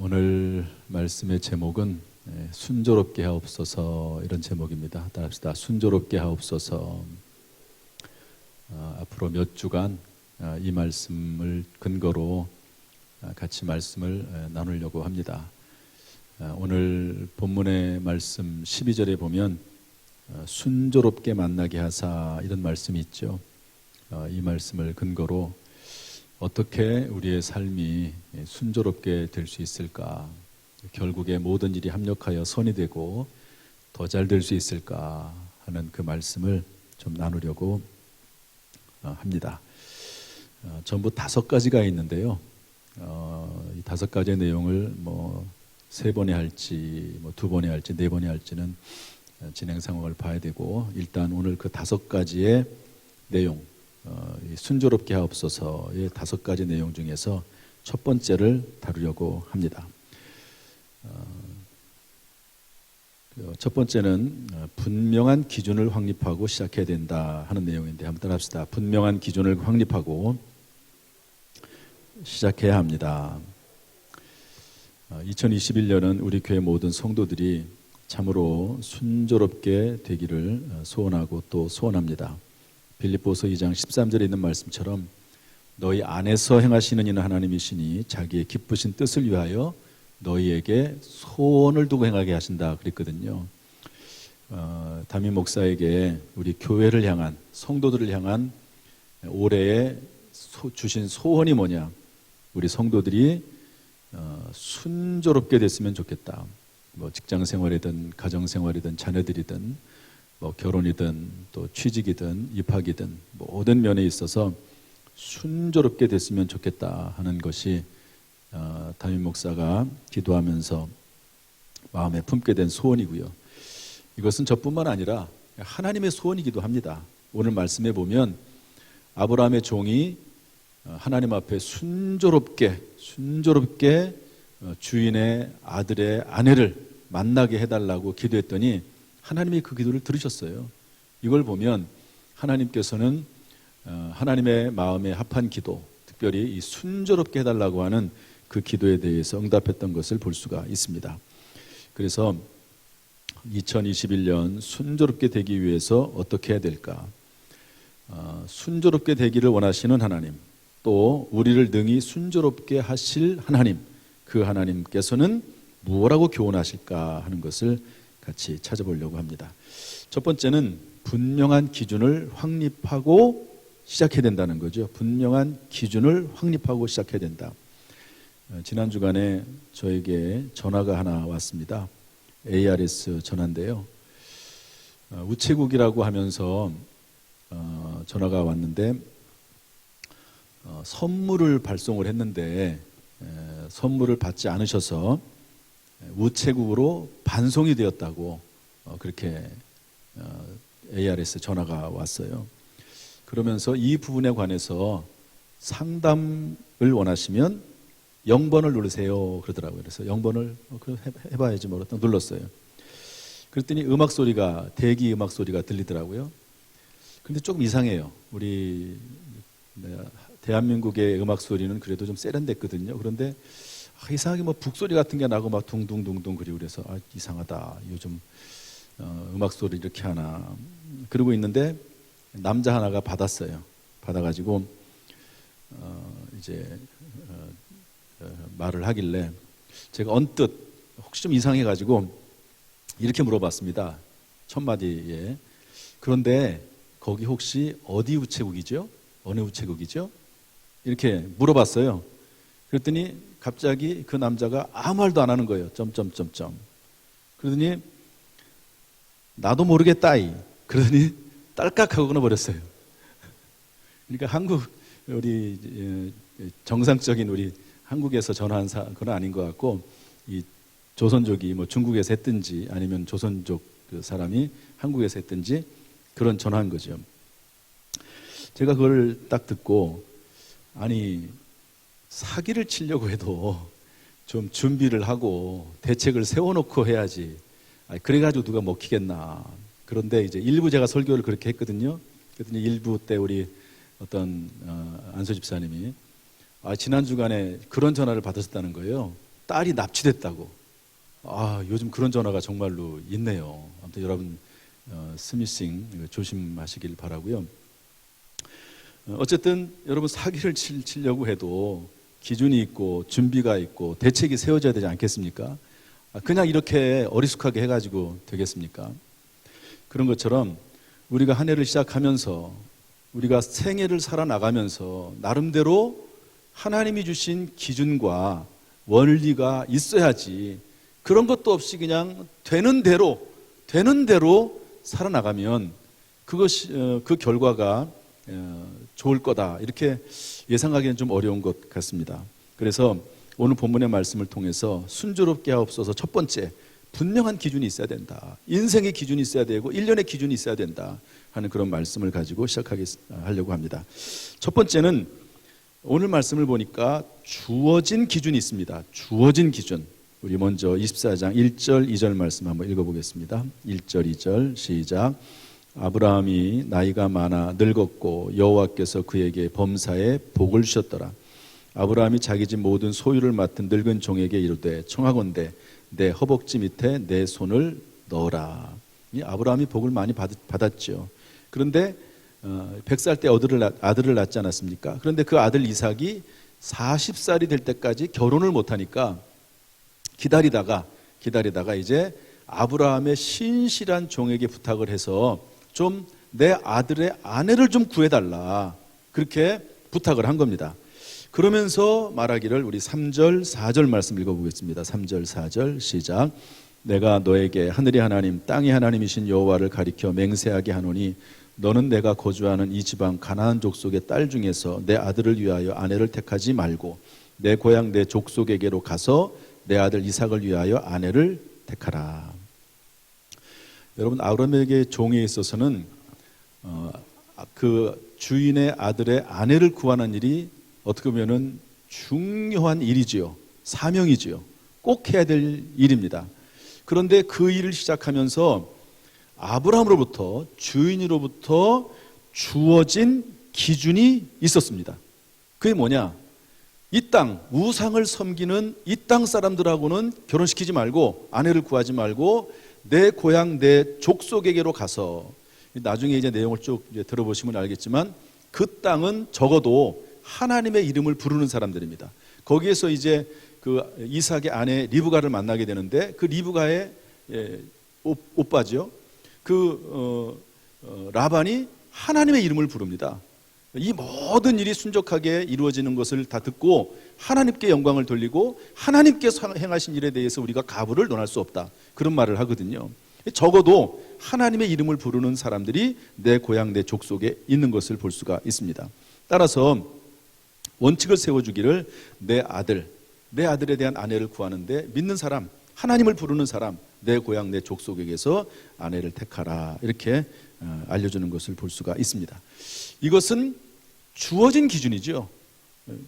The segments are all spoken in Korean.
오늘 말씀의 제목은 순조롭게 하옵소서, 이런 제목입니다. 따라합시다. 순조롭게 하옵소서. 앞으로 몇 주간 이 말씀을 근거로 같이 말씀을 나누려고 합니다. 오늘 본문의 말씀 12절에 보면 순조롭게 만나게 하사, 이런 말씀이 있죠. 이 말씀을 근거로 어떻게 우리의 삶이 순조롭게 될 수 있을까, 결국에 모든 일이 합력하여 선이 되고 더 잘 될 수 있을까 하는 그 말씀을 좀 나누려고 합니다. 전부 5가지가 있는데요. 이 5가지의 내용을 세 번에 할지 2번에 할지 4번에 할지는 진행 상황을 봐야 되고, 일단 오늘 그 5가지의 내용, 순조롭게 하옵소서의 5가지 내용 중에서 첫 번째를 다루려고 합니다. 첫 번째는 분명한 기준을 확립하고 시작해야 된다 하는 내용인데, 한번 따라합시다. 분명한 기준을 확립하고 시작해야 합니다. 2021년은 우리 교회 모든 성도들이 참으로 순조롭게 되기를 소원하고 또 소원합니다. 빌립보서 2장 13절에 있는 말씀처럼 너희 안에서 행하시는 이는 하나님이시니 자기의 기쁘신 뜻을 위하여 너희에게 소원을 두고 행하게 하신다 그랬거든요. 담임 목사에게 우리 교회를 향한, 성도들을 향한 올해에 주신 소원이 뭐냐, 우리 성도들이 순조롭게 됐으면 좋겠다. 직장 생활이든 가정 생활이든 자녀들이든 결혼이든 또 취직이든 입학이든 모든 면에 있어서 순조롭게 됐으면 좋겠다 하는 것이 담임 목사가 기도하면서 마음에 품게 된 소원이고요. 이것은 저뿐만 아니라 하나님의 소원이기도 합니다. 오늘 말씀에 보면 아브라함의 종이 하나님 앞에 순조롭게 주인의 아들의 아내를 만나게 해달라고 기도했더니 하나님이 그 기도를 들으셨어요. 이걸 보면 하나님께서는 하나님의 마음에 합한 기도, 특별히 이 순조롭게 해달라고 하는 그 기도에 대해서 응답했던 것을 볼 수가 있습니다. 그래서 2021년 순조롭게 되기 위해서 어떻게 해야 될까? 순조롭게 되기를 원하시는 하나님, 또 우리를 능히 순조롭게 하실 하나님, 그 하나님께서는 무엇라고 교훈하실까 하는 것을 같이 찾아보려고 합니다. 첫 번째는 분명한 기준을 확립하고 시작해야 된다는 거죠. 분명한 기준을 확립하고 시작해야 된다. 지난 주간에 저에게 전화가 하나 왔습니다. ARS 전화인데요. 우체국이라고 하면서 전화가 왔는데 선물을 발송을 했는데 선물을 받지 않으셔서 우체국으로 반송이 되었다고 그렇게 ARS 전화가 왔어요. 그러면서 이 부분에 관해서 상담을 원하시면 0번을 누르세요 그러더라고요. 그래서 0번을 해봐야지 모르겠다 눌렀어요. 그랬더니 대기 음악 소리가 들리더라고요. 근데 조금 이상해요. 우리 대한민국의 음악 소리는 그래도 좀 세련됐거든요. 그런데 이상하게 북소리 같은 게 나고 막 둥둥둥둥 그리고 그래서 이상하다. 요즘 음악 소리 이렇게 하나. 그러고 있는데 남자 하나가 받았어요. 받아가지고 이제 말을 하길래 제가 언뜻 혹시 좀 이상해가지고 이렇게 물어봤습니다. 첫 마디에. 그런데 거기 혹시 어디 우체국이죠? 어느 우체국이죠? 이렇게 물어봤어요. 그랬더니 갑자기 그 남자가 아무 말도 안 하는 거예요. 점점점점. 그러더니 나도 모르겠다이. 그러더니 딸깍하고 끊어버렸어요. 그러니까 우리 정상적인 우리 한국에서 전화한 건 아닌 것 같고, 이 조선족이 중국에서 했든지 아니면 조선족 그 사람이 한국에서 했든지 그런 전화한 거죠. 제가 그걸 딱 듣고, 아니 사기를 치려고 해도 좀 준비를 하고 대책을 세워놓고 해야지. 그래가지고 누가 먹히겠나. 그런데 이제 일부 제가 설교를 그렇게 했거든요. 그랬더니 일부 때 우리 어떤 안소 집사님이 지난 주간에 그런 전화를 받으셨다는 거예요. 딸이 납치됐다고. 요즘 그런 전화가 정말로 있네요. 아무튼 여러분 스미싱 조심하시길 바라고요. 어쨌든 여러분 사기를 치려고 해도 기준이 있고 준비가 있고 대책이 세워져야 되지 않겠습니까? 그냥 이렇게 어리숙하게 해가지고 되겠습니까? 그런 것처럼 우리가 한 해를 시작하면서 우리가 생애를 살아나가면서 나름대로 하나님이 주신 기준과 원리가 있어야지, 그런 것도 없이 그냥 되는 대로 살아나가면 그것이 그 결과가 좋을 거다, 이렇게 예상하기는 좀 어려운 것 같습니다. 그래서 오늘 본문의 말씀을 통해서 순조롭게 하옵소서, 첫 번째, 분명한 기준이 있어야 된다. 인생의 기준이 있어야 되고 1년의 기준이 있어야 된다 하는 그런 말씀을 가지고 시작하려고 합니다. 첫 번째는 오늘 말씀을 보니까 주어진 기준이 있습니다. 주어진 기준. 우리 먼저 24장 1절 2절 말씀 한번 읽어보겠습니다. 1절 2절 시작. 아브라함이 나이가 많아 늙었고 여호와께서 그에게 범사에 복을 주셨더라. 아브라함이 자기 집 모든 소유를 맡은 늙은 종에게 이르되 청하건대 내 허벅지 밑에 내 손을 넣어라. 이 아브라함이 복을 많이 받았죠. 그런데 100살 때 아들을 낳지 않았습니까? 그런데 그 아들 이삭이 40살이 될 때까지 결혼을 못하니까 기다리다가 이제 아브라함의 신실한 종에게 부탁을 해서 좀 내 아들의 아내를 좀 구해달라, 그렇게 부탁을 한 겁니다. 그러면서 말하기를, 우리 3절 4절 말씀 읽어보겠습니다. 3절 4절 시작. 내가 너에게 하늘의 하나님 땅의 하나님이신 여호와를 가리켜 맹세하게 하노니 너는 내가 거주하는 이 지방 가나안 족속의 딸 중에서 내 아들을 위하여 아내를 택하지 말고 내 고향 내 족속에게로 가서 내 아들 이삭을 위하여 아내를 택하라. 여러분, 아브라함에게 종에 있어서는 그 주인의 아들의 아내를 구하는 일이 어떻게 보면은 중요한 일이지요. 사명이지요. 꼭 해야 될 일입니다. 그런데 그 일을 시작하면서 아브라함으로부터, 주인으로부터 주어진 기준이 있었습니다. 그게 뭐냐? 이 땅, 우상을 섬기는 이 땅 사람들하고는 결혼시키지 말고, 아내를 구하지 말고 내 고향 내 족속에게로 가서, 나중에 이제 내용을 쭉 들어보시면 알겠지만 그 땅은 적어도 하나님의 이름을 부르는 사람들입니다. 거기에서 이제 그 이삭의 아내 리브가를 만나게 되는데, 그 리브가의 오빠죠. 라반이 하나님의 이름을 부릅니다. 이 모든 일이 순적하게 이루어지는 것을 다 듣고 하나님께 영광을 돌리고 하나님께서 행하신 일에 대해서 우리가 가부를 논할 수 없다, 그런 말을 하거든요. 적어도 하나님의 이름을 부르는 사람들이 내 고향 내 족속에 있는 것을 볼 수가 있습니다. 따라서 원칙을 세워주기를, 내 아들에 대한 아내를 구하는데 믿는 사람, 하나님을 부르는 사람, 내 고향 내 족속에게서 아내를 택하라, 이렇게 알려주는 것을 볼 수가 있습니다. 이것은 주어진 기준이죠.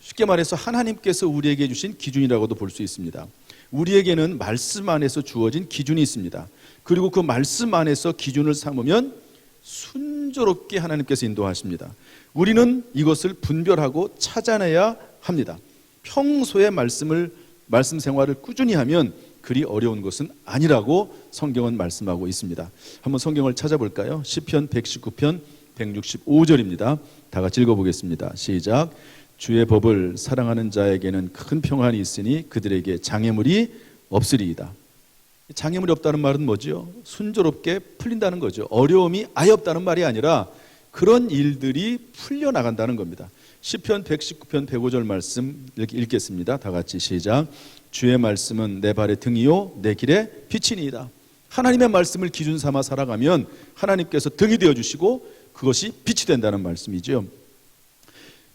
쉽게 말해서 하나님께서 우리에게 주신 기준이라고도 볼 수 있습니다. 우리에게는 말씀 안에서 주어진 기준이 있습니다. 그리고 그 말씀 안에서 기준을 삼으면 순조롭게 하나님께서 인도하십니다. 우리는 이것을 분별하고 찾아내야 합니다. 평소에 말씀 생활을 꾸준히 하면 그리 어려운 것은 아니라고 성경은 말씀하고 있습니다. 한번 성경을 찾아볼까요? 시편 119편 165절입니다. 다 같이 읽어보겠습니다. 시작. 주의 법을 사랑하는 자에게는 큰 평안이 있으니 그들에게 장애물이 없으리이다. 장애물이 없다는 말은 뭐죠? 순조롭게 풀린다는 거죠. 어려움이 아예 없다는 말이 아니라 그런 일들이 풀려나간다는 겁니다. 시편 119편 105절 말씀 읽겠습니다. 다 같이 시작. 주의 말씀은 내 발의 등이요 내 길의 빛이니이다. 하나님의 말씀을 기준 삼아 살아가면 하나님께서 등이 되어주시고 그것이 빛이 된다는 말씀이죠.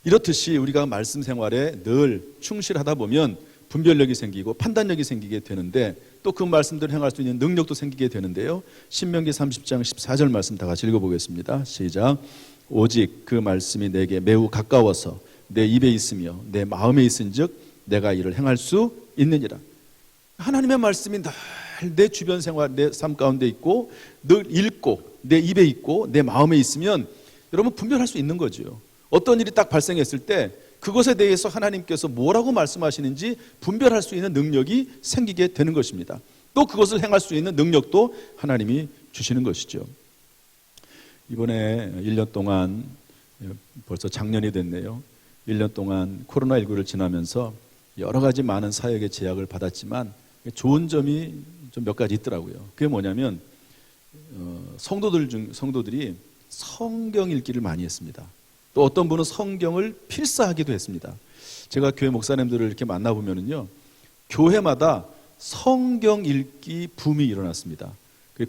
이렇듯이 우리가 말씀 생활에 늘 충실하다 보면 분별력이 생기고 판단력이 생기게 되는데, 또 그 말씀대로 행할 수 있는 능력도 생기게 되는데요. 신명기 30장 14절 말씀 다 같이 읽어보겠습니다. 시작. 오직 그 말씀이 내게 매우 가까워서 내 입에 있으며 내 마음에 있은즉 내가 이를 행할 수 있느니라. 하나님의 말씀이 늘 내 주변 생활, 내 삶 가운데 있고 늘 읽고 내 입에 있고 내 마음에 있으면 여러분 분별할 수 있는 거죠. 어떤 일이 딱 발생했을 때 그것에 대해서 하나님께서 뭐라고 말씀하시는지 분별할 수 있는 능력이 생기게 되는 것입니다. 또 그것을 행할 수 있는 능력도 하나님이 주시는 것이죠. 이번에 1년 동안, 벌써 작년이 됐네요. 1년 동안 코로나19를 지나면서 여러 가지 많은 사역의 제약을 받았지만 좋은 점이 좀 몇 가지 있더라고요. 그게 뭐냐면 성도들이 성경 읽기를 많이 했습니다. 또 어떤 분은 성경을 필사하기도 했습니다. 제가 교회 목사님들을 이렇게 만나보면요, 교회마다 성경 읽기 붐이 일어났습니다.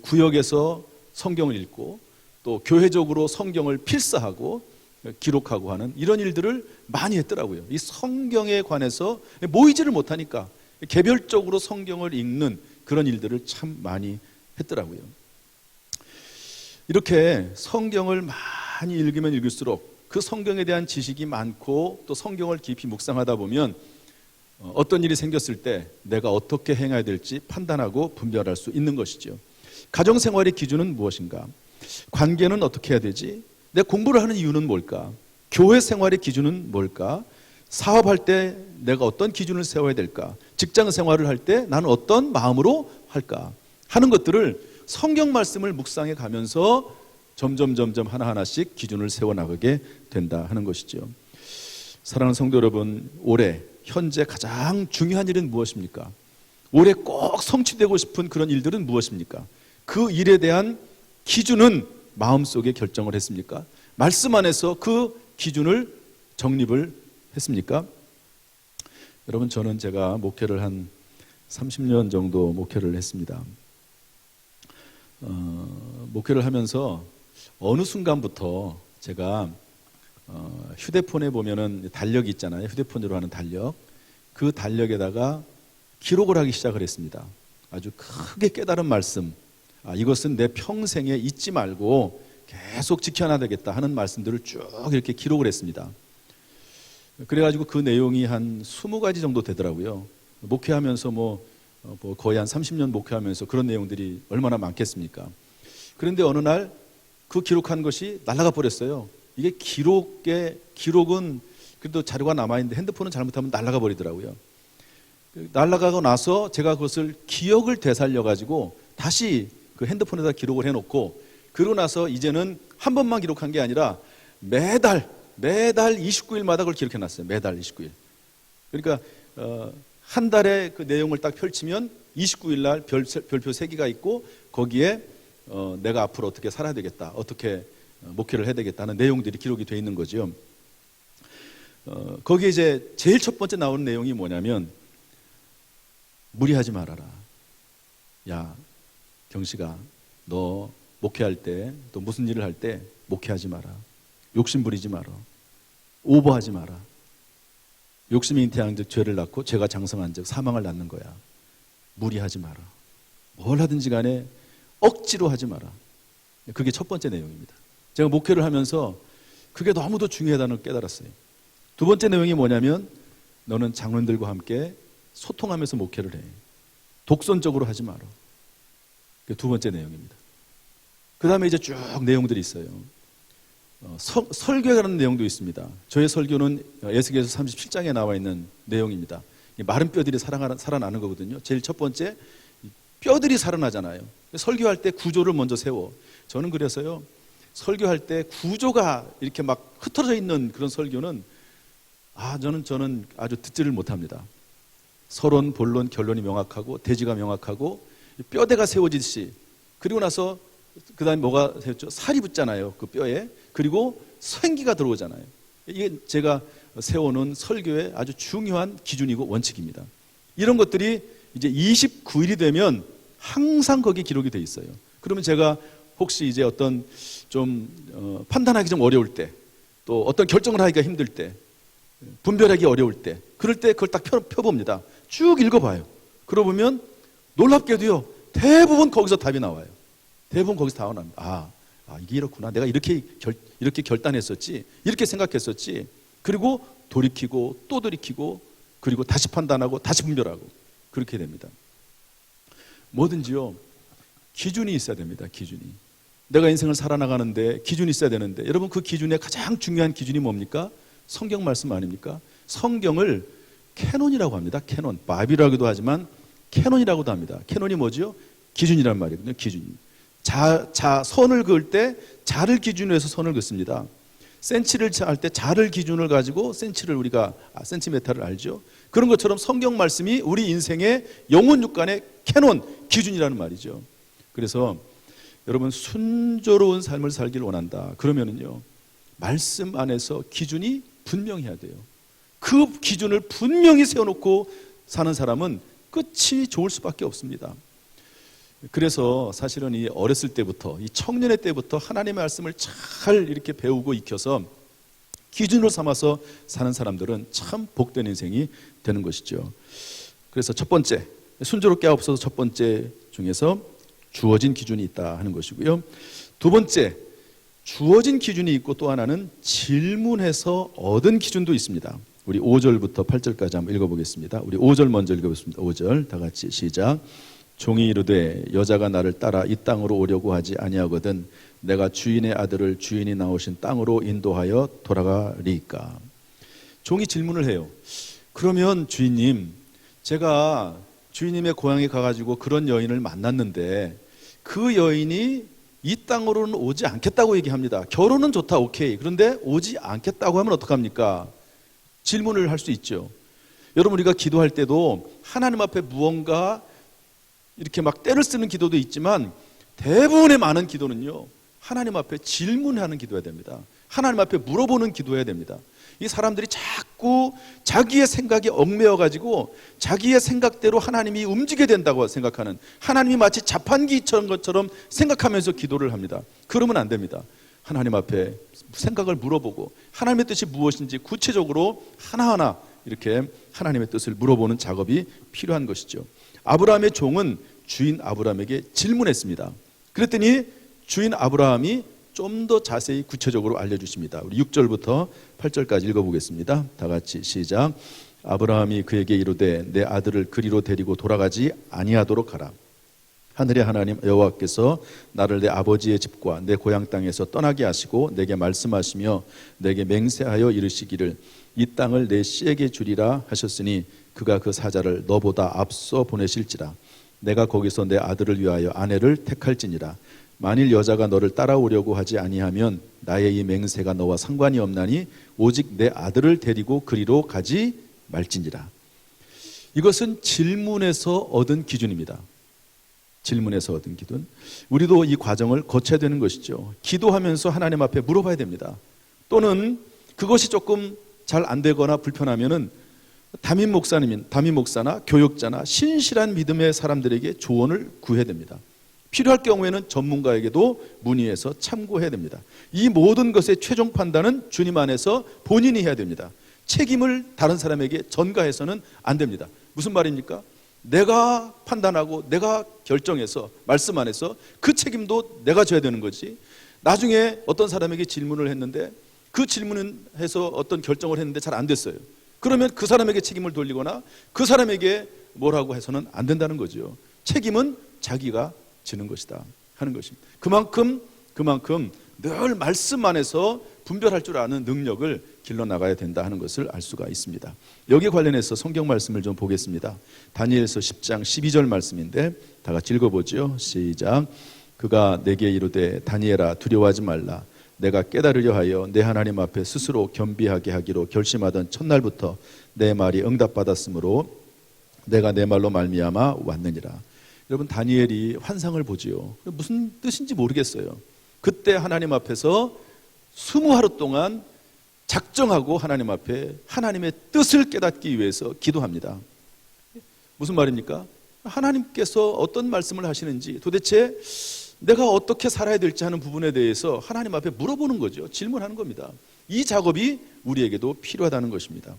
구역에서 성경을 읽고 또 교회적으로 성경을 필사하고 기록하고 하는 이런 일들을 많이 했더라고요. 이 성경에 관해서 모이지를 못하니까 개별적으로 성경을 읽는 그런 일들을 참 많이 했더라고요. 이렇게 성경을 많이 읽으면 읽을수록 그 성경에 대한 지식이 많고 또 성경을 깊이 묵상하다 보면 어떤 일이 생겼을 때 내가 어떻게 행해야 될지 판단하고 분별할 수 있는 것이죠. 가정생활의 기준은 무엇인가? 관계는 어떻게 해야 되지? 내 공부를 하는 이유는 뭘까? 교회 생활의 기준은 뭘까? 사업할 때 내가 어떤 기준을 세워야 될까? 직장 생활을 할 때 나는 어떤 마음으로 할까? 하는 것들을 성경 말씀을 묵상해 가면서 점점 하나하나씩 기준을 세워나가게 된다 하는 것이죠. 사랑하는 성도 여러분, 올해 현재 가장 중요한 일은 무엇입니까? 올해 꼭 성취되고 싶은 그런 일들은 무엇입니까? 그 일에 대한 기준은 마음속에 결정을 했습니까? 말씀 안에서 그 기준을 정립을 했습니까? 여러분, 저는 제가 목회를 한 30년 정도 목회를 했습니다. 목회를 하면서 어느 순간부터 제가 휴대폰에 보면은 달력이 있잖아요. 휴대폰으로 하는 달력. 그 달력에다가 기록을 하기 시작을 했습니다. 아주 크게 깨달은 말씀. 이것은 내 평생에 잊지 말고 계속 지켜놔야 되겠다 하는 말씀들을 쭉 이렇게 기록을 했습니다. 그래가지고 그 내용이 한 20가지 정도 되더라고요. 목회하면서 거의 한 30년 목회하면서 그런 내용들이 얼마나 많겠습니까? 그런데 어느 날 그 기록한 것이 날아가 버렸어요. 이게 기록은 그래도 자료가 남아있는데 핸드폰은 잘못하면 날아가 버리더라고요. 날아가고 나서 제가 그것을 기억을 되살려가지고 다시 그 핸드폰에다 기록을 해놓고, 그러고 나서 이제는 한 번만 기록한 게 아니라 매달 29일마다 그걸 기록해놨어요. 매달 29일. 그러니까 한 달에 그 내용을 딱 펼치면 29일 날 별표 3개가 있고 거기에 내가 앞으로 어떻게 살아야 되겠다, 어떻게 목회를 해야 되겠다 하는 내용들이 기록이 되어 있는 거죠. 거기에 이제 제일 첫 번째 나오는 내용이 뭐냐면, 무리하지 말아라. 야, 경식아, 너 목회할 때, 또 무슨 일을 할 때 목회하지 마라. 욕심 부리지 마라. 오버하지 마라. 욕심이 잉태한 즉 죄를 낳고 죄가 장성한 즉 사망을 낳는 거야. 무리하지 마라. 뭘 하든지 간에 억지로 하지 마라. 그게 첫 번째 내용입니다. 제가 목회를 하면서 그게 너무도 중요하다는 걸 깨달았어요. 두 번째 내용이 뭐냐면, 너는 장로님들과 함께 소통하면서 목회를 해. 독선적으로 하지 마라. 그게 두 번째 내용입니다. 그 다음에 이제 쭉 내용들이 있어요. 설교라는 내용도 있습니다. 저의 설교는 에스겔서 37장에 나와 있는 내용입니다. 마른 뼈들이 살아나는 거거든요. 제일 첫 번째, 뼈들이 살아나잖아요. 설교할 때 구조를 먼저 세워. 저는 그래서요, 설교할 때 구조가 이렇게 막 흩어져 있는 그런 설교는 저는 아주 듣지를 못합니다. 서론, 본론, 결론이 명확하고 대지가 명확하고 뼈대가 세워지듯이, 그리고 나서 그 다음에 뭐가 세웠죠? 살이 붙잖아요, 그 뼈에. 그리고 생기가 들어오잖아요. 이게 제가 세워놓은 설교의 아주 중요한 기준이고 원칙입니다. 이런 것들이 이제 29일이 되면 항상 거기에 기록이 돼 있어요. 그러면 제가 혹시 이제 어떤 좀 판단하기 좀 어려울 때, 또 어떤 결정을 하기가 힘들 때, 분별하기 어려울 때, 그럴 때 그걸 딱 펴봅니다. 쭉 읽어봐요. 그러고 보면 놀랍게도요, 대부분 거기서 답이 나와요. 대부분 거기서 답이 나옵니다. 이게 이렇구나. 내가 이렇게 결단했었지, 이렇게 생각했었지. 그리고 돌이키고 또 돌이키고, 그리고 다시 판단하고 다시 분별하고, 그렇게 됩니다. 뭐든지요, 기준이 있어야 됩니다. 기준이. 내가 인생을 살아나가는데 기준이 있어야 되는데, 여러분, 그 기준의 가장 중요한 기준이 뭡니까? 성경 말씀 아닙니까? 성경을 캐논이라고 합니다. 캐논. 바이블이라고도 하지만 캐논이라고도 합니다. 캐논이 뭐죠? 기준이란 말이거든요. 기준. 선을 그을 때 자를 기준으로 해서 선을 긋습니다. 센치를 할 때 자를 기준을 가지고 센치를 우리가 센티미터를 알죠. 그런 것처럼 성경 말씀이 우리 인생의 영혼 육간의 캐논, 기준이라는 말이죠. 그래서 여러분 순조로운 삶을 살기를 원한다. 그러면은요 말씀 안에서 기준이 분명해야 돼요. 그 기준을 분명히 세워놓고 사는 사람은 끝이 좋을 수밖에 없습니다. 그래서 사실은 이 어렸을 때부터, 이 청년의 때부터 하나님의 말씀을 잘 이렇게 배우고 익혀서 기준으로 삼아서 사는 사람들은 참 복된 인생이 되는 것이죠. 그래서 첫 번째, 순조롭게 앞서서 첫 번째 중에서 주어진 기준이 있다 하는 것이고요. 두 번째, 주어진 기준이 있고 또 하나는 질문해서 얻은 기준도 있습니다. 우리 5절부터 8절까지 한번 읽어보겠습니다. 우리 5절 먼저 읽어보겠습니다. 5절 다 같이 시작. 종이 이르되 여자가 나를 따라 이 땅으로 오려고 하지 아니하거든 내가 주인의 아들을 주인이 나오신 땅으로 인도하여 돌아가리까. 종이 질문을 해요. 그러면 주인님, 제가 주인님의 고향에 가가지고 그런 여인을 만났는데 그 여인이 이 땅으로는 오지 않겠다고 얘기합니다. 결혼은 좋다, 오케이. 그런데 오지 않겠다고 하면 어떡합니까? 질문을 할 수 있죠. 여러분, 우리가 기도할 때도 하나님 앞에 무언가 이렇게 막 때를 쓰는 기도도 있지만 대부분의 많은 기도는요 하나님 앞에 질문하는 기도해야 됩니다. 하나님 앞에 물어보는 기도해야 됩니다. 이 사람들이 자꾸 자기의 생각에 얽매여 가지고 자기의 생각대로 하나님이 움직여야 된다고 생각하는, 하나님이 마치 자판기처럼 것처럼 생각하면서 기도를 합니다. 그러면 안 됩니다. 하나님 앞에 생각을 물어보고 하나님의 뜻이 무엇인지 구체적으로 하나하나 이렇게 하나님의 뜻을 물어보는 작업이 필요한 것이죠. 아브라함의 종은 주인 아브라함에게 질문했습니다. 그랬더니 주인 아브라함이 좀 더 자세히 구체적으로 알려주십니다. 우리 6절부터 8절까지 읽어보겠습니다. 다 같이 시작. 아브라함이 그에게 이르되 내 아들을 그리로 데리고 돌아가지 아니하도록 하라. 하늘의 하나님 여호와께서 나를 내 아버지의 집과 내 고향 땅에서 떠나게 하시고 내게 말씀하시며 내게 맹세하여 이르시기를 이 땅을 내 씨에게 주리라 하셨으니 그가 그 사자를 너보다 앞서 보내실지라. 내가 거기서 내 아들을 위하여 아내를 택할지니라. 만일 여자가 너를 따라오려고 하지 아니하면 나의 이 맹세가 너와 상관이 없나니 오직 내 아들을 데리고 그리로 가지 말지니라. 이것은 질문에서 얻은 기준입니다. 질문에서 얻은 기준. 우리도 이 과정을 거쳐야 되는 것이죠. 기도하면서 하나님 앞에 물어봐야 됩니다. 또는 그것이 조금 잘 안 되거나 불편하면은 담임 목사나 교육자나 신실한 믿음의 사람들에게 조언을 구해야 됩니다. 필요할 경우에는 전문가에게도 문의해서 참고해야 됩니다. 이 모든 것의 최종 판단은 주님 안에서 본인이 해야 됩니다. 책임을 다른 사람에게 전가해서는 안 됩니다. 무슨 말입니까? 내가 판단하고 내가 결정해서 말씀 안에서 그 책임도 내가 져야 되는 거지. 나중에 어떤 사람에게 질문을 했는데 그 질문을 해서 어떤 결정을 했는데 잘 안 됐어요. 그러면 그 사람에게 책임을 돌리거나 그 사람에게 뭐라고 해서는 안 된다는 거죠. 책임은 자기가 지는 것이다 하는 것입니다. 그만큼 늘 말씀 안에서 분별할 줄 아는 능력을 길러나가야 된다 하는 것을 알 수가 있습니다. 여기에 관련해서 성경 말씀을 좀 보겠습니다. 다니엘서 10장 12절 말씀인데 다 같이 읽어보죠. 시작. 그가 내게 이르되 다니엘아 두려워하지 말라. 내가 깨달으려 하여 내 하나님 앞에 스스로 겸비하게 하기로 결심하던 첫날부터 내 말이 응답받았으므로 내가 내 말로 말미암아 왔느니라. 여러분, 다니엘이 환상을 보지요. 무슨 뜻인지 모르겠어요. 그때 하나님 앞에서 20하루 동안 작정하고 하나님 앞에 하나님의 뜻을 깨닫기 위해서 기도합니다. 무슨 말입니까? 하나님께서 어떤 말씀을 하시는지, 도대체 내가 어떻게 살아야 될지 하는 부분에 대해서 하나님 앞에 물어보는 거죠. 질문하는 겁니다. 이 작업이 우리에게도 필요하다는 것입니다.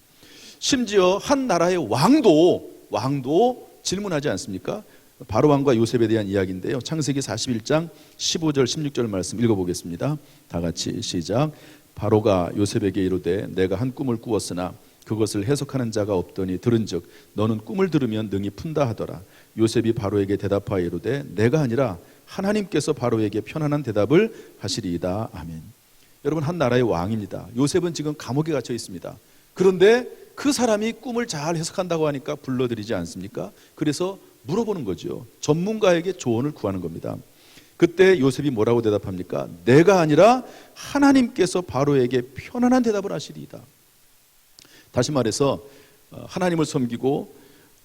심지어 한 나라의 왕도 질문하지 않습니까? 바로 왕과 요셉에 대한 이야기인데요. 창세기 41장 15절 16절 말씀 읽어보겠습니다. 다 같이 시작. 바로가 요셉에게 이르되 내가 한 꿈을 꾸었으나 그것을 해석하는 자가 없더니 들은즉 너는 꿈을 들으면 능히 푼다 하더라. 요셉이 바로에게 대답하여 이르되 내가 아니라 하나님께서 바로에게 편안한 대답을 하시리이다. 아멘. 여러분, 한 나라의 왕입니다. 요셉은 지금 감옥에 갇혀 있습니다. 그런데 그 사람이 꿈을 잘 해석한다고 하니까 불러들이지 않습니까? 그래서 물어보는 거죠. 전문가에게 조언을 구하는 겁니다. 그때 요셉이 뭐라고 대답합니까? 내가 아니라 하나님께서 바로에게 편안한 대답을 하시리이다. 다시 말해서 하나님을 섬기고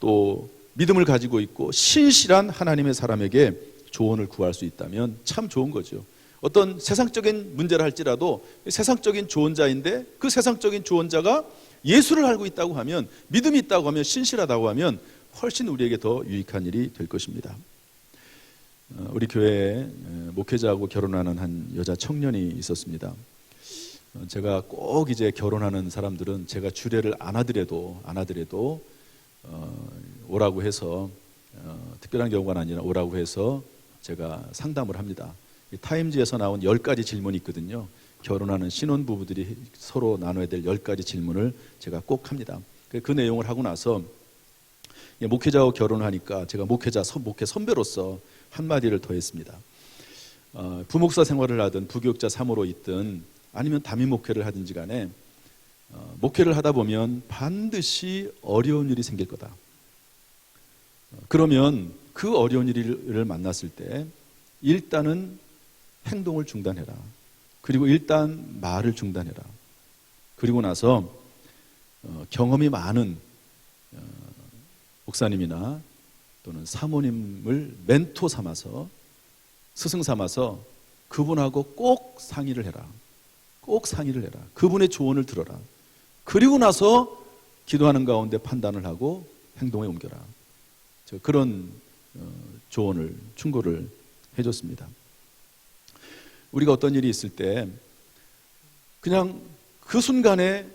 또 믿음을 가지고 있고 신실한 하나님의 사람에게 조언을 구할 수 있다면 참 좋은 거죠. 어떤 세상적인 문제를 할지라도 세상적인 조언자인데 그 세상적인 조언자가 예수를 알고 있다고 하면, 믿음이 있다고 하면, 신실하다고 하면 훨씬 우리에게 더 유익한 일이 될 것입니다. 우리 교회에 목회자하고 결혼하는 한 여자 청년이 있었습니다. 제가 꼭 이제 결혼하는 사람들은 제가 주례를 안 하더라도 오라고 해서, 특별한 경우가 아니라 오라고 해서 제가 상담을 합니다. 타임즈에서 나온 10가지 질문이 있거든요. 결혼하는 신혼부부들이 서로 나눠야 될 10가지 질문을 제가 꼭 합니다. 그 내용을 하고 나서 목회자하고 결혼을 하니까 제가 목회 선배로서 한마디를 더 했습니다. 부목사 생활을 하든 부교육자 3호로 있든 아니면 담임 목회를 하든지 간에 목회를 하다 보면 반드시 어려운 일이 생길 거다. 그러면 그 어려운 일을 만났을 때 일단은 행동을 중단해라. 그리고 일단 말을 중단해라. 그리고 나서 경험이 많은 목사님이나 또는 사모님을 멘토 삼아서, 스승 삼아서 그분하고 꼭 상의를 해라. 꼭 상의를 해라. 그분의 조언을 들어라. 그리고 나서 기도하는 가운데 판단을 하고 행동에 옮겨라. 그런 조언을, 충고를 해줬습니다. 우리가 어떤 일이 있을 때 그냥 그 순간에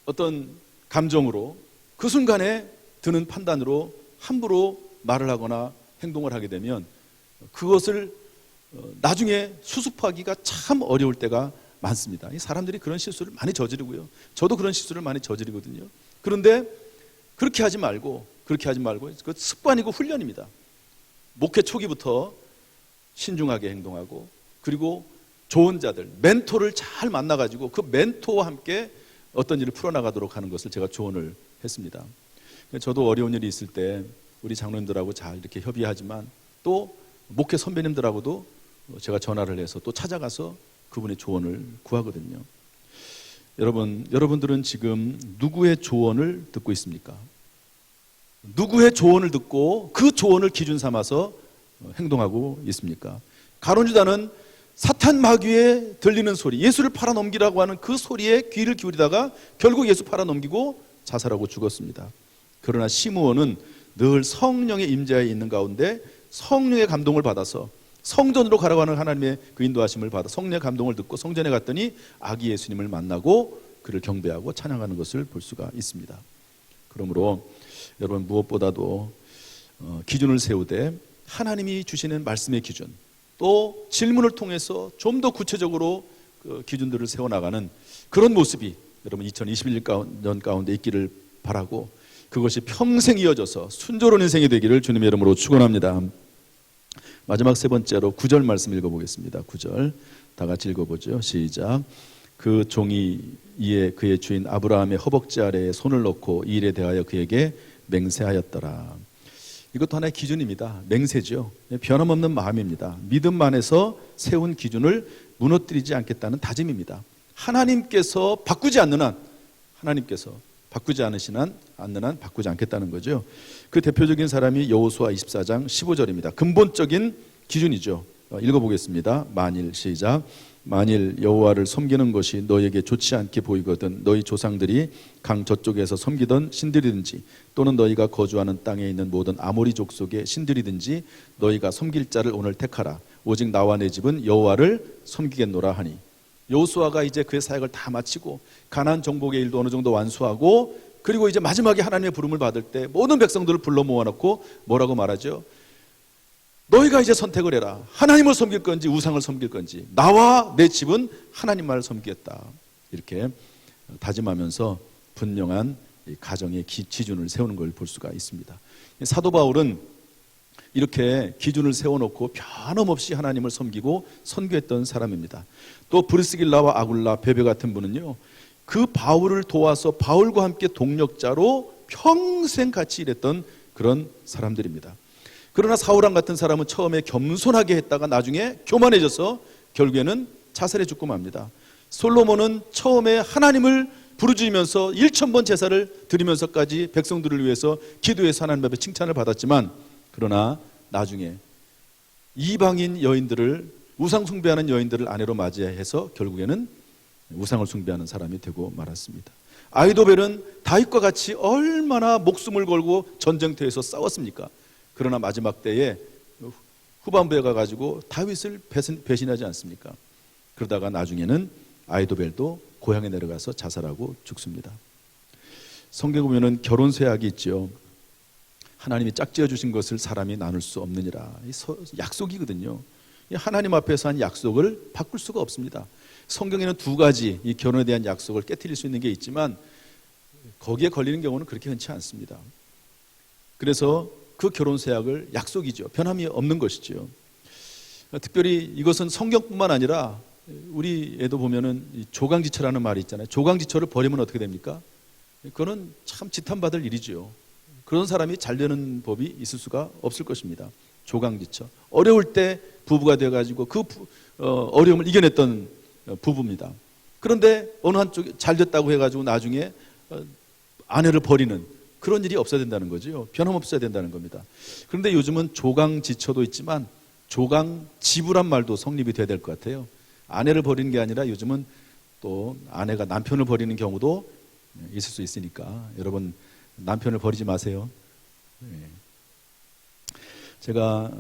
어떤 감정으로, 그 순간에 드는 판단으로 함부로 말을 하거나 행동을 하게 되면 그것을 나중에 수습하기가 참 어려울 때가 많습니다. 사람들이 그런 실수를 많이 저지르고요. 저도 그런 실수를 많이 저지르거든요. 그런데 그렇게 하지 말고 그 습관이고 훈련입니다. 목회 초기부터 신중하게 행동하고, 그리고 좋은 자들, 멘토를 잘 만나가지고 그 멘토와 함께 어떤 일을 풀어나가도록 하는 것을 제가 조언을 했습니다. 저도 어려운 일이 있을 때 우리 장로님들하고 잘 이렇게 협의하지만 또 목회 선배님들하고도 제가 전화를 해서 또 찾아가서 그분의 조언을 구하거든요. 여러분들은 지금 누구의 조언을 듣고 있습니까? 누구의 조언을 듣고 그 조언을 기준 삼아서 행동하고 있습니까? 가룟유다는 사탄 마귀에 들리는 소리, 예수를 팔아넘기라고 하는 그 소리에 귀를 기울이다가 결국 예수 팔아넘기고 자살하고 죽었습니다. 그러나 시므온은 늘 성령의 임재하에 있는 가운데 성령의 감동을 받아서 성전으로 가라고 하는 하나님의 그 인도하심을 받아 성령의 감동을 듣고 성전에 갔더니 아기 예수님을 만나고 그를 경배하고 찬양하는 것을 볼 수가 있습니다. 그러므로 여러분, 무엇보다도 기준을 세우되 하나님이 주시는 말씀의 기준, 또 질문을 통해서 좀 더 구체적으로 그 기준들을 세워나가는 그런 모습이 여러분 2021년 가운데 있기를 바라고, 그것이 평생 이어져서 순조로운 인생이 되기를 주님의 이름으로 축원합니다. 마지막 세 번째로 9절 말씀 읽어보겠습니다. 9절 다 같이 읽어보죠. 시작. 그 종이 이에 그의 주인 아브라함의 허벅지 아래에 손을 넣고 이 일에 대하여 그에게 맹세하였더라. 이것도 하나의 기준입니다. 맹세죠. 변함없는 마음입니다. 믿음 안에서 세운 기준을 무너뜨리지 않겠다는 다짐입니다. 하나님께서 바꾸지 않는 한, 하나님께서 바꾸지 않는 한 바꾸지 않겠다는 거죠. 그 대표적인 사람이 여호수아 24장 15절입니다. 근본적인 기준이죠. 읽어보겠습니다. 만일, 시작. 만일 여호와를 섬기는 것이 너에게 좋지 않게 보이거든 너희 조상들이 강 저쪽에서 섬기던 신들이든지 또는 너희가 거주하는 땅에 있는 모든 아모리 족속의 신들이든지 너희가 섬길 자를 오늘 택하라. 오직 나와 내 집은 여호와를 섬기겠노라 하니. 여호수아가 이제 그의 사역을 다 마치고 가나안 정복의 일도 어느 정도 완수하고, 그리고 이제 마지막에 하나님의 부름을 받을 때 모든 백성들을 불러 모아놓고 뭐라고 말하죠? 너희가 이제 선택을 해라. 하나님을 섬길 건지 우상을 섬길 건지. 나와 내 집은 하나님만을 섬기겠다. 이렇게 다짐하면서 분명한 가정의 기준을 세우는 걸 볼 수가 있습니다. 사도 바울은 이렇게 기준을 세워놓고 변함없이 하나님을 섬기고 선교했던 사람입니다. 또 브리스길라와 아굴라, 베베 같은 분은요, 그 바울을 도와서 바울과 함께 동력자로 평생 같이 일했던 그런 사람들입니다. 그러나 사울왕 같은 사람은 처음에 겸손하게 했다가 나중에 교만해져서 결국에는 자살해 죽고 맙니다. 솔로몬은 처음에 하나님을 부르짖으면서 1000번 제사를 드리면서까지 백성들을 위해서 기도해서 하나님 앞에 칭찬을 받았지만, 그러나 나중에 이방인 여인들을, 우상 숭배하는 여인들을 아내로 맞이해서 결국에는 우상을 숭배하는 사람이 되고 말았습니다. 아히도벨은 다윗과 같이 얼마나 목숨을 걸고 전쟁터에서 싸웠습니까? 그러나 마지막 때에 후반부에 가가지고 다윗을 배신하지 않습니까? 그러다가 나중에는 아히도벨도 고향에 내려가서 자살하고 죽습니다. 성경에 보면은 결혼 서약이 있죠. 하나님이 짝지어 주신 것을 사람이 나눌 수 없느니라. 약속이거든요. 하나님 앞에서 한 약속을 바꿀 수가 없습니다. 성경에는 2가지 이 결혼에 대한 약속을 깨트릴 수 있는 게 있지만 거기에 걸리는 경우는 그렇게 흔치 않습니다. 그래서 그 결혼 서약을 약속이죠. 변함이 없는 것이죠. 특별히 이것은 성경뿐만 아니라 우리에도 보면은 조강지처라는 말이 있잖아요. 조강지처를 버리면 어떻게 됩니까? 그거는 참 지탄받을 일이죠. 그런 사람이 잘 되는 법이 있을 수가 없을 것입니다. 조강지처. 어려울 때 부부가 되어가지고 그 어려움을 이겨냈던 부부입니다. 그런데 어느 한쪽이 잘 됐다고 해가지고 나중에 아내를 버리는 그런 일이 없어야 된다는 거죠. 변함없어야 된다는 겁니다. 그런데 요즘은 조강지처도 있지만 조강지부란 말도 성립이 돼야 될 것 같아요. 아내를 버리는 게 아니라 요즘은 또 아내가 남편을 버리는 경우도 있을 수 있으니까 여러분 남편을 버리지 마세요. 제가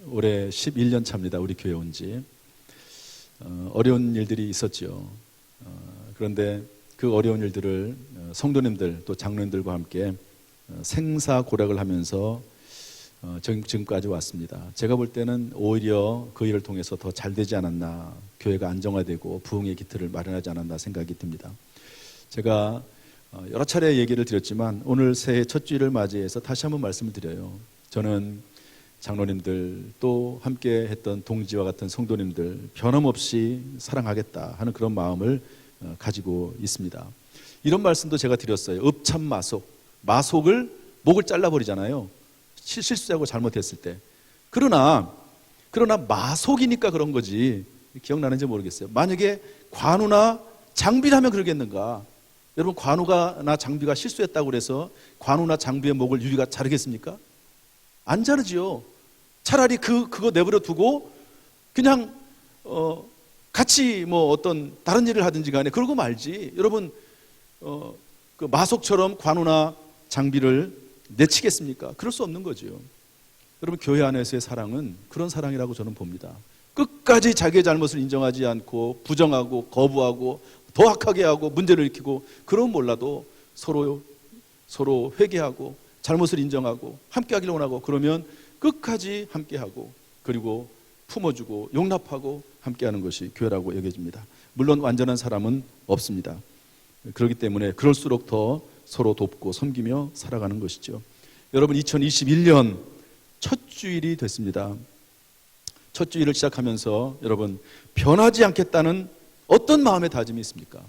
올해 11년 차입니다. 우리 교회 온 지. 어려운 일들이 있었죠. 그런데 그 어려운 일들을 성도님들 또 장로님들과 함께 생사고락을 하면서 지금까지 왔습니다. 제가 볼 때는 오히려 그 일을 통해서 더 잘 되지 않았나, 교회가 안정화되고 부흥의 기틀을 마련하지 않았나 생각이 듭니다. 제가 여러 차례 얘기를 드렸지만 오늘 새해 첫 주일을 맞이해서 다시 한번 말씀을 드려요. 저는 장로님들 또 함께 했던 동지와 같은 성도님들 변함없이 사랑하겠다 하는 그런 마음을 가지고 있습니다. 이런 말씀도 제가 드렸어요. 읍참마속, 마속을 목을 잘라버리잖아요. 실수하고 잘못했을 때. 그러나 마속이니까 그런 거지. 기억나는지 모르겠어요. 만약에 관우나 장비라면 그러겠는가? 여러분, 관우나 장비가 실수했다고 그래서 관우나 장비의 목을 유리가 자르겠습니까? 안 자르지요. 차라리 그거 내버려 두고 그냥 같이 뭐 어떤 다른 일을 하든지 간에 그러고 말지. 여러분, 그 마속처럼 관우나 장비를 내치겠습니까? 그럴 수 없는 거죠. 여러분, 교회 안에서의 사랑은 그런 사랑이라고 저는 봅니다. 끝까지 자기의 잘못을 인정하지 않고 부정하고 거부하고 더 악하게 하고 문제를 일으키고, 그런 몰라도 서로 회개하고 잘못을 인정하고 함께 하기를 원하고, 그러면 끝까지 함께하고 그리고 품어주고 용납하고 함께하는 것이 교회라고 여겨집니다. 물론 완전한 사람은 없습니다. 그렇기 때문에 그럴수록 더 서로 돕고 섬기며 살아가는 것이죠. 여러분, 2021년 첫 주일이 됐습니다. 첫 주일을 시작하면서 여러분, 변하지 않겠다는 어떤 마음의 다짐이 있습니까?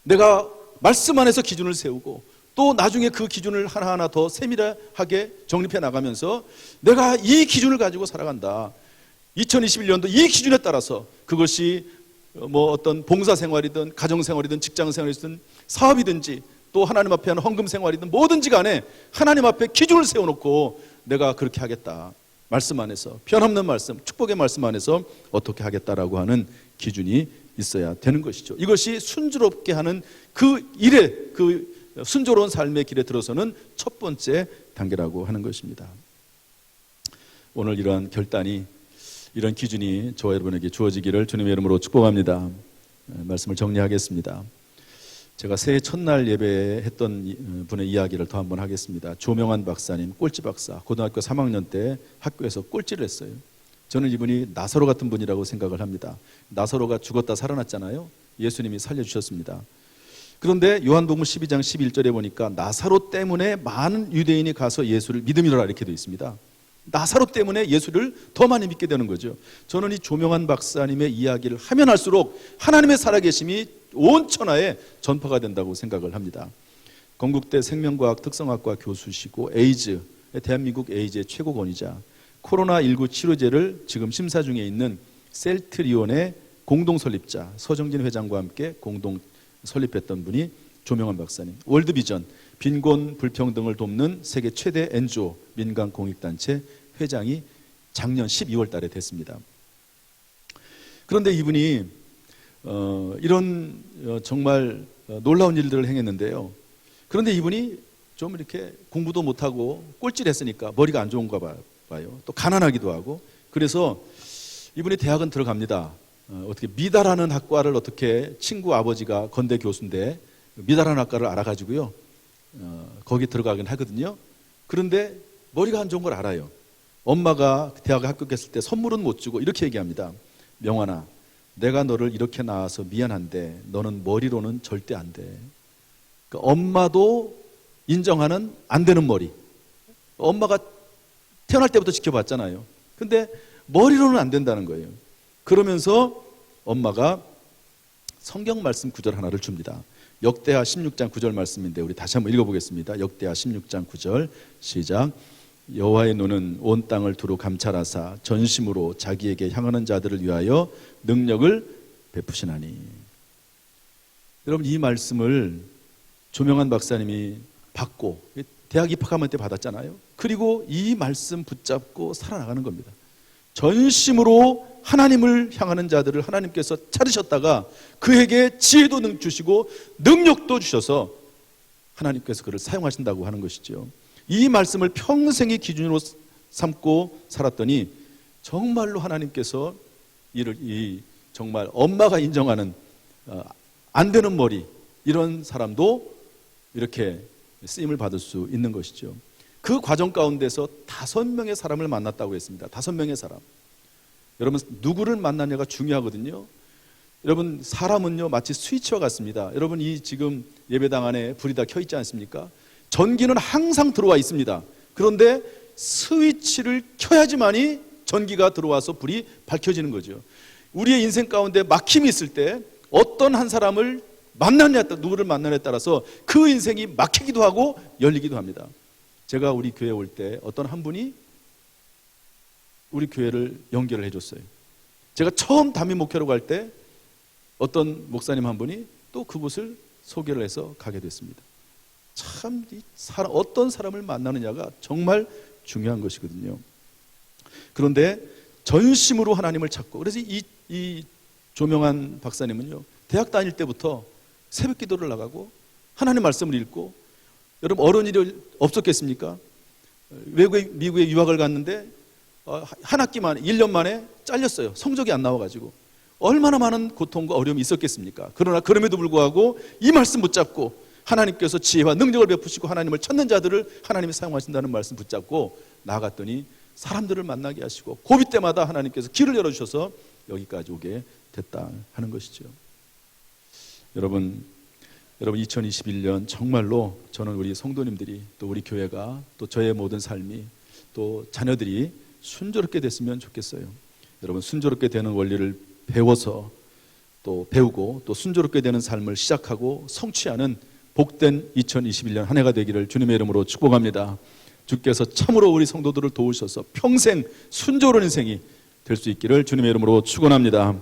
내가 말씀 안에서 기준을 세우고 또 나중에 그 기준을 하나하나 더 세밀하게 정립해 나가면서 내가 이 기준을 가지고 살아간다. 2021년도 이 기준에 따라서, 그것이 뭐 어떤 봉사생활이든 가정생활이든 직장생활이든 사업이든지 또 하나님 앞에 하는 헌금생활이든 뭐든지 간에 하나님 앞에 기준을 세워놓고 내가 그렇게 하겠다. 말씀 안에서, 변함없는 말씀, 축복의 말씀 안에서 어떻게 하겠다라고 하는 기준이 있어야 되는 것이죠. 이것이 순조롭게 하는 그 일에, 그 순조로운 삶의 길에 들어서는 첫 번째 단계라고 하는 것입니다. 오늘 이러한 결단이, 이런 기준이 저와 여러분에게 주어지기를 주님의 이름으로 축복합니다. 말씀을 정리하겠습니다. 제가 새해 첫날 예배에 했던 분의 이야기를 더 한번 하겠습니다. 조명환 박사님, 꼴찌 박사, 고등학교 3학년 때 학교에서 꼴찌를 했어요. 저는 이분이 나사로 같은 분이라고 생각을 합니다. 나사로가 죽었다 살아났잖아요. 예수님이 살려주셨습니다. 그런데 요한복음 12장 11절에 보니까 나사로 때문에 많은 유대인이 가서 예수를 믿음이라 이렇게 되어 있습니다. 나사로 때문에 예수를 더 많이 믿게 되는 거죠. 저는 이 조명환 박사님의 이야기를 하면 할수록 하나님의 살아계심이 온 천하에 전파가 된다고 생각을 합니다. 건국대 생명과학 특성학과 교수시고 대한민국 에이즈의 최고 권위자, 코로나19 치료제를 지금 심사 중에 있는 셀트리온의 공동 설립자 서정진 회장과 함께 공동 설립했던 분이 조명환 박사님. 월드비전, 빈곤 불평등을 돕는 세계 최대 NGO 민간 공익단체 회장이 작년 12월 달에 됐습니다. 그런데 이분이 이런 정말 놀라운 일들을 행했는데요. 그런데 이분이 좀 이렇게 공부도 못하고 꼴찌했으니까 머리가 안 좋은가 봐요. 또 가난하기도 하고. 그래서 이분이 대학은 들어갑니다. 어떻게 미다라는 학과를 어떻게 친구 아버지가 건대 교수인데 미다라는 학과를 알아가지고요. 거기 들어가긴 하거든요. 그런데 머리가 안 좋은 걸 알아요. 엄마가 대학에 합격했을 때 선물은 못 주고 이렇게 얘기합니다. 명환아, 내가 너를 이렇게 낳아서 미안한데 너는 머리로는 절대 안 돼. 그러니까 엄마도 인정하는 안 되는 머리. 엄마가 태어날 때부터 지켜봤잖아요. 근데 머리로는 안 된다는 거예요. 그러면서 엄마가 성경 말씀 구절 하나를 줍니다. 역대하 16장 9절 말씀인데 우리 다시 한번 읽어보겠습니다. 역대하 16장 9절 시작. 여호와의 눈은 온 땅을 두루 감찰하사 전심으로 자기에게 향하는 자들을 위하여 능력을 베푸시나니. 여러분, 이 말씀을 조명환 박사님이 받고 대학 입학하면 때 받았잖아요. 그리고 이 말씀 붙잡고 살아나가는 겁니다. 전심으로 하나님을 향하는 자들을 하나님께서 찾으셨다가 그에게 지혜도 주시고 능력도 주셔서 하나님께서 그를 사용하신다고 하는 것이죠. 이 말씀을 평생의 기준으로 삼고 살았더니 정말로 하나님께서 이 정말 엄마가 인정하는 안 되는 머리 이런 사람도 이렇게 쓰임을 받을 수 있는 것이죠. 그 과정 가운데서 5명의 사람을 만났다고 했습니다. 5명의 사람. 여러분, 누구를 만나냐가 중요하거든요. 여러분, 사람은요 마치 스위치와 같습니다. 여러분, 이 지금 예배당 안에 불이 다 켜 있지 않습니까? 전기는 항상 들어와 있습니다. 그런데 스위치를 켜야지만이 전기가 들어와서 불이 밝혀지는 거죠. 우리의 인생 가운데 막힘이 있을 때 어떤 한 사람을 누구를 만나냐에 따라서 그 인생이 막히기도 하고 열리기도 합니다. 제가 우리 교회 올 때 어떤 한 분이 우리 교회를 연결을 해줬어요. 제가 처음 담임 목회로 갈 때 어떤 목사님 한 분이 또 그곳을 소개를 해서 가게 됐습니다. 참 어떤 사람을 만나느냐가 정말 중요한 것이거든요. 그런데 전심으로 하나님을 찾고, 그래서 이 조명환 박사님은요 대학 다닐 때부터 새벽 기도를 나가고 하나님 말씀을 읽고, 여러분 어려운 일이 없었겠습니까? 미국에 유학을 갔는데 한 학기 만에 1년 만에 잘렸어요. 성적이 안 나와가지고 얼마나 많은 고통과 어려움이 있었겠습니까? 그러나 그럼에도 불구하고 이 말씀 붙잡고 하나님께서 지혜와 능력을 베푸시고 하나님을 찾는 자들을 하나님이 사용하신다는 말씀 붙잡고 나아갔더니 사람들을 만나게 하시고 고비 때마다 하나님께서 길을 열어주셔서 여기까지 오게 됐다 하는 것이죠. 여러분 2021년 정말로 저는 우리 성도님들이 또 우리 교회가 또 저의 모든 삶이 또 자녀들이 순조롭게 됐으면 좋겠어요. 여러분, 순조롭게 되는 원리를 배워서 또 배우고 또 순조롭게 되는 삶을 시작하고 성취하는 복된 2021년 한 해가 되기를 주님의 이름으로 축복합니다. 주께서 참으로 우리 성도들을 도우셔서 평생 순조로운 인생이 될 수 있기를 주님의 이름으로 축원합니다.